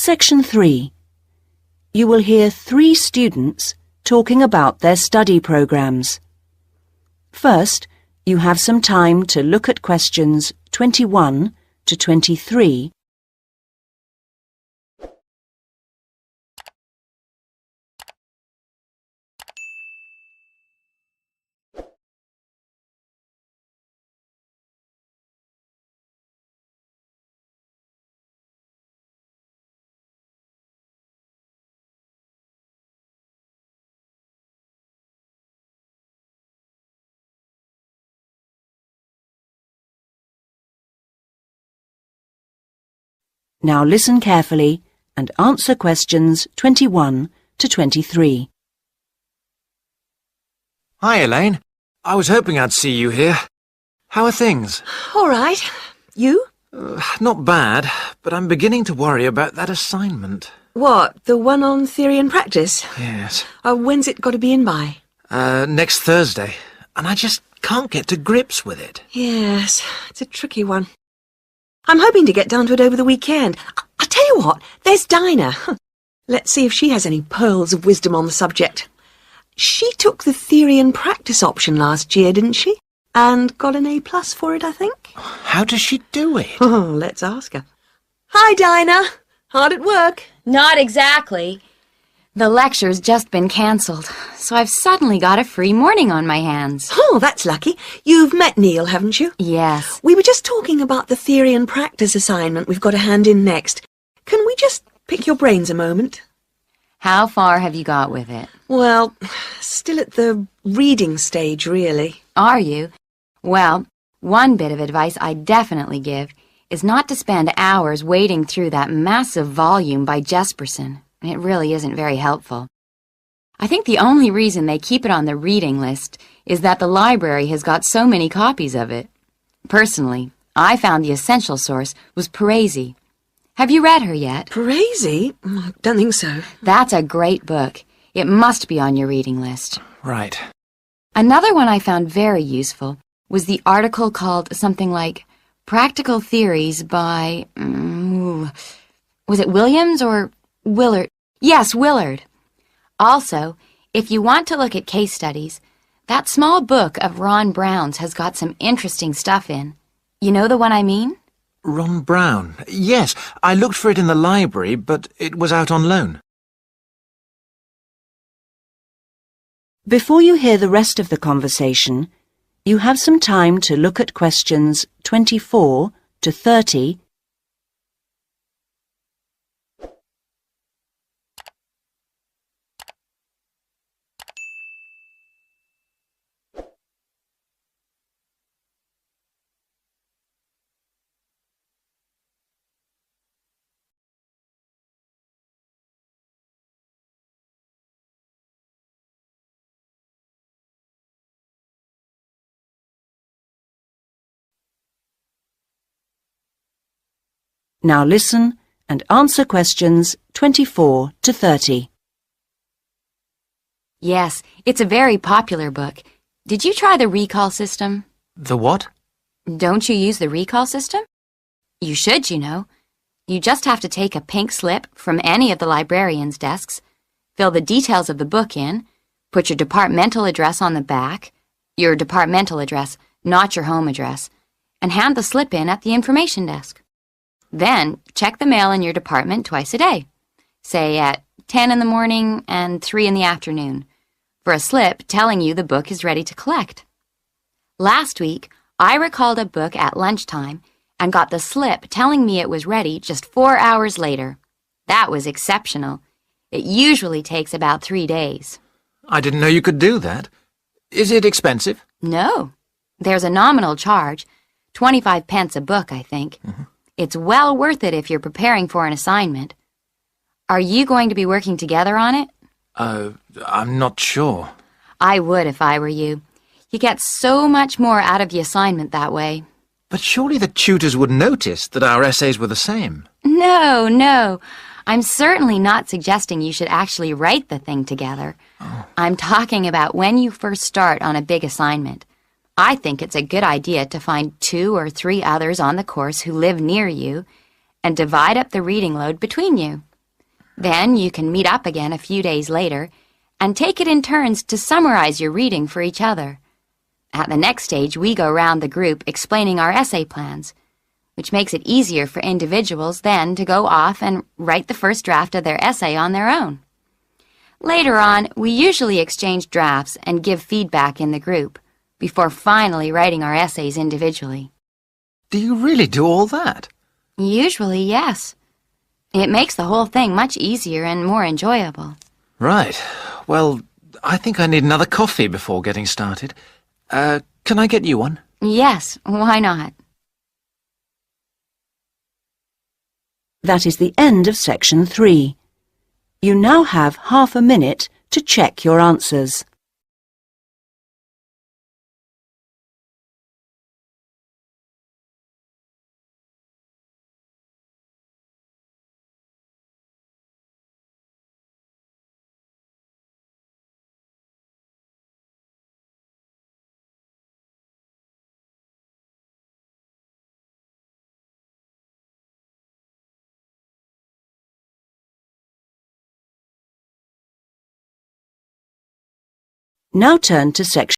Section 3. You will hear 3 students talking about their study programs. First, you have some time to look at questions 21 to 23. Now listen carefully and answer questions 21 to 23. Hi, Elaine. I was hoping I'd see you here. How are things? All right. You? Not bad, but I'm beginning to worry about that assignment. What, the one on theory and practice? Yes. When's it got to be in by? Next Thursday. And I just can't get to grips with it. Yes, it's a tricky one. I'm hoping to get down to it over the weekend. I'll tell you what, there's Dinah. Let's see if she has any pearls of wisdom on the subject. She took the theory and practice option last year, didn't she? And got an A+ for it, I think. How does she do it? Oh, let's ask her. Hi, Dinah. Hard at work? Not exactly. The lecture's just been cancelled, so I've suddenly got a free morning on my hands. Oh, that's lucky. You've met Neil, haven't you? Yes. We were just talking about the theory and practice assignment we've got to hand in next. Can we just pick your brains a moment? How far have you got with it? Well, still at the reading stage, really. Are you? Well, one bit of advice I definitely give is not to spend hours wading through that massive volume by Jesperson. It really isn't very helpful. I think the only reason they keep it on the reading list is that the library has got so many copies of it. Personally, I found the essential source was Parisi. Have you read her yet? Parisi? Don't think so. That's a great book. It must be on your reading list. Right. Another one I found very useful was the article called something like Practical Theories by... was it Williams or Willard? Yes, Willard. Also, if you want to look at case studies, that small book of Ron Brown's has got some interesting stuff in. You know the one I mean? Ron Brown. Yes, I looked for it in the library, but it was out on loan. Before you hear the rest of the conversation, you have some time to look at questions 24 to 30. Now listen and answer questions 24 to 30. Yes, it's a very popular book. Did you try the recall system? The what? Don't you use the recall system? You should, you know. You just have to take a pink slip from any of the librarian's desks, fill the details of the book in, put your departmental address on the back, your departmental address, not your home address, and hand the slip in at the information desk. Then, check the mail in your department twice a day, say at 10 in the morning and 3 in the afternoon, for a slip telling you the book is ready to collect. Last week, I recalled a book at lunchtime and got the slip telling me it was ready just 4 hours later. That was exceptional. It usually takes about 3 days. I didn't know you could do that. Is it expensive? No. There's a nominal charge, 25 pence a book, I think. It's well worth it if you're preparing for an assignment. Are you going to be working together on it? I'm not sure. I would if I were you. You get so much more out of the assignment that way. But surely the tutors would notice that our essays were the same. No. I'm certainly not suggesting you should actually write the thing together. I'm talking about when you first start on a big assignment. I think it's a good idea to find 2 or 3 others on the course who live near you and divide up the reading load between you. Then you can meet up again a few days later and take it in turns to summarize your reading for each other. At the next stage, we go round the group explaining our essay plans, which makes it easier for individuals then to go off and write the first draft of their essay on their own. Later on, we usually exchange drafts and give feedback in the group before finally writing our essays individually. Do you really do all that? Usually, yes. It makes the whole thing much easier and more enjoyable. Right. Well, I think I need another coffee before getting started. Can I get you one? Yes, why not? That is the end of section 3. You now have half a minute to check your answers. Now turn to section